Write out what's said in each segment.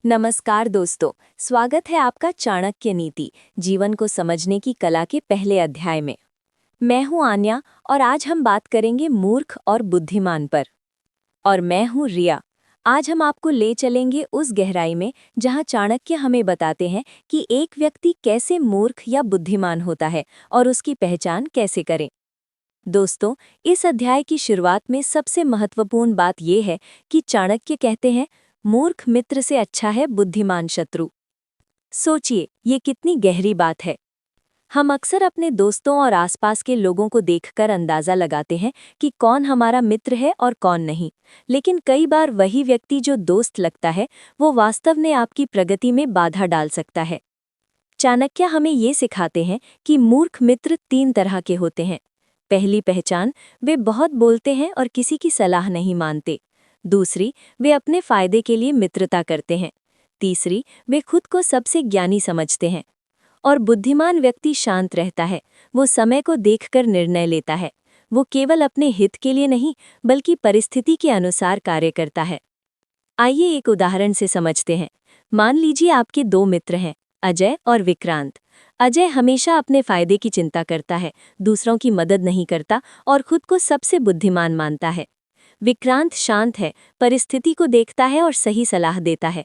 नमस्कार दोस्तों, स्वागत है आपका चाणक्य नीति जीवन को समझने की कला के पहले अध्याय में। मैं हूं आन्या और आज हम बात करेंगे मूर्ख और बुद्धिमान पर। और मैं हूं रिया। आज हम आपको ले चलेंगे उस गहराई में जहां चाणक्य हमें बताते हैं कि एक व्यक्ति कैसे मूर्ख या बुद्धिमान होता है और उसकी पहचान कैसे करें। दोस्तों, इस अध्याय की शुरुआत में सबसे महत्वपूर्ण बात यह है कि चाणक्य कहते हैं, मूर्ख मित्र से अच्छा है बुद्धिमान शत्रु। सोचिए, ये कितनी गहरी बात है। हम अक्सर अपने दोस्तों और आसपास के लोगों को देखकर अंदाजा लगाते हैं कि कौन हमारा मित्र है और कौन नहीं, लेकिन कई बार वही व्यक्ति जो दोस्त लगता है, वो वास्तव में आपकी प्रगति में बाधा डाल सकता है। चाणक्य हमें ये सिखाते हैं कि मूर्ख मित्र 3 तरह के होते हैं। पहली पहचान, वे बहुत बोलते हैं और किसी की सलाह नहीं मानते। दूसरी, वे अपने फायदे के लिए मित्रता करते हैं। तीसरी, वे खुद को सबसे ज्ञानी समझते हैं। और बुद्धिमान व्यक्ति शांत रहता है, वो समय को देखकर निर्णय लेता है। वो केवल अपने हित के लिए नहीं, बल्कि परिस्थिति के अनुसार कार्य करता है। आइए एक उदाहरण से समझते हैं। मान लीजिए आपके 2 मित्र हैं, अजय और विक्रांत। अजय हमेशा अपने फायदे की चिंता करता है, दूसरों की मदद नहीं करता और खुद को सबसे बुद्धिमान मानता है। विक्रांत शांत है, परिस्थिति को देखता है और सही सलाह देता है।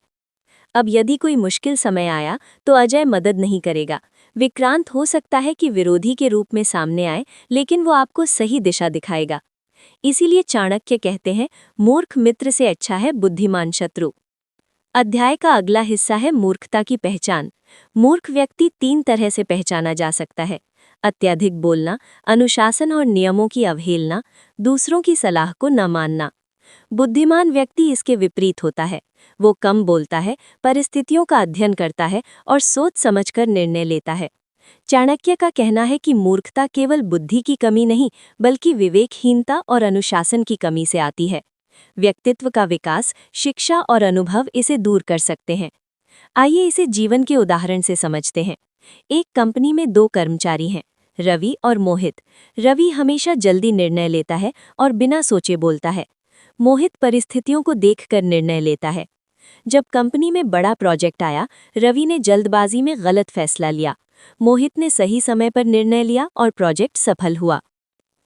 अब यदि कोई मुश्किल समय आया तो अजय मदद नहीं करेगा। विक्रांत हो सकता है कि विरोधी के रूप में सामने आए, लेकिन वो आपको सही दिशा दिखाएगा। इसीलिए चाणक्य कहते हैं, मूर्ख मित्र से अच्छा है बुद्धिमान शत्रु। अध्याय का अगला हिस्सा है मूर्खता की पहचान। मूर्ख व्यक्ति 3 तरह से पहचाना जा सकता है: अत्यधिक बोलना, अनुशासन और नियमों की अवहेलना, दूसरों की सलाह को न मानना। बुद्धिमान व्यक्ति इसके विपरीत होता है। वो कम बोलता है, परिस्थितियों का अध्ययन करता है और सोच समझकर निर्णय लेता है। चाणक्य का कहना है कि मूर्खता केवल बुद्धि की कमी नहीं, बल्कि विवेकहीनता और अनुशासन की कमी से आती है। व्यक्तित्व का विकास, शिक्षा और अनुभव इसे दूर कर सकते हैं। आइए इसे जीवन के उदाहरण से समझते हैं। एक कंपनी में 2 कर्मचारी हैं, रवि और मोहित। रवि हमेशा जल्दी निर्णय लेता है और बिना सोचे बोलता है। मोहित परिस्थितियों को देखकर निर्णय लेता है। जब कंपनी में बड़ा प्रोजेक्ट आया, रवि ने जल्दबाजी में गलत फैसला लिया। मोहित ने सही समय पर निर्णय लिया और प्रोजेक्ट सफल हुआ।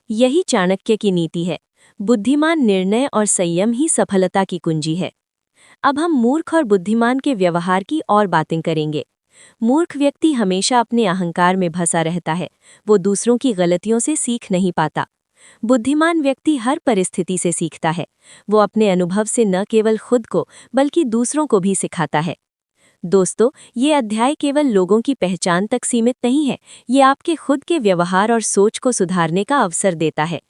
यही चाणक्य की नीति है। बुद्धिमान निर्णय और संयम ही सफलता की कुंजी है। अब हम मूर्ख और बुद्धिमान के व्यवहार की और बातें करेंगे। मूर्ख व्यक्ति हमेशा अपने अहंकार में फंसा रहता है। वो दूसरों की गलतियों से सीख नहीं पाता। बुद्धिमान व्यक्ति हर परिस्थिति से सीखता है। वो अपने अनुभव से न केवल खुद को, बल्कि दूसरों को भी सिखाता है। दोस्तों, ये अध्याय केवल लोगों की पहचान तक सीमित नहीं है, ये आपके खुद के व्यवहार और सोच को सुधारने का अवसर देता है।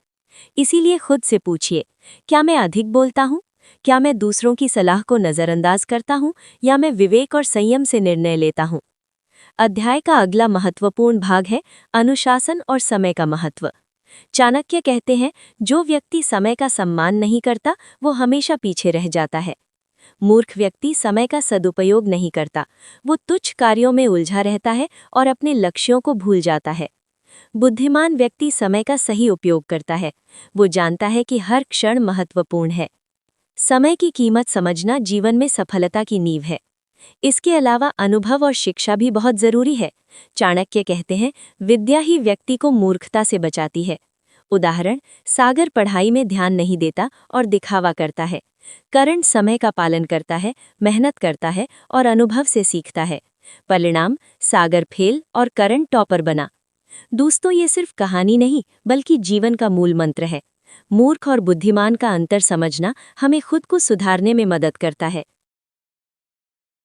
इसीलिए खुद से पूछिए, क्या मैं अधिक बोलता हूँ? क्या मैं दूसरों की सलाह को नज़रअंदाज करता हूँ, या मैं विवेक और संयम से निर्णय लेता हूँ? अध्याय का अगला महत्वपूर्ण भाग है अनुशासन और समय का महत्व। चाणक्य कहते हैं, जो व्यक्ति समय का सम्मान नहीं करता, वो हमेशा पीछे रह जाता है। मूर्ख व्यक्ति समय का सदुपयोग नहीं करता। वो तुच्छ कार्यों में उलझा रहता है और अपने लक्ष्यों को भूल जाता है। बुद्धिमान व्यक्ति समय का सही उपयोग करता है। वो जानता है कि हर क्षण महत्वपूर्ण है। समय की कीमत समझना जीवन में सफलता की नींव है। इसके अलावा अनुभव और शिक्षा भी बहुत जरूरी है। चाणक्य कहते हैं, विद्या ही व्यक्ति को मूर्खता से बचाती है। उदाहरण, सागर पढ़ाई में ध्यान नहीं देता और दिखावा करता है। करण समय का पालन करता है, मेहनत करता है और अनुभव से सीखता है। परिणाम, सागर फेल और करण टॉपर बना। दोस्तों, ये सिर्फ कहानी नहीं, बल्कि जीवन का मूल मंत्र है। मूर्ख और बुद्धिमान का अंतर समझना हमें खुद को सुधारने में मदद करता है।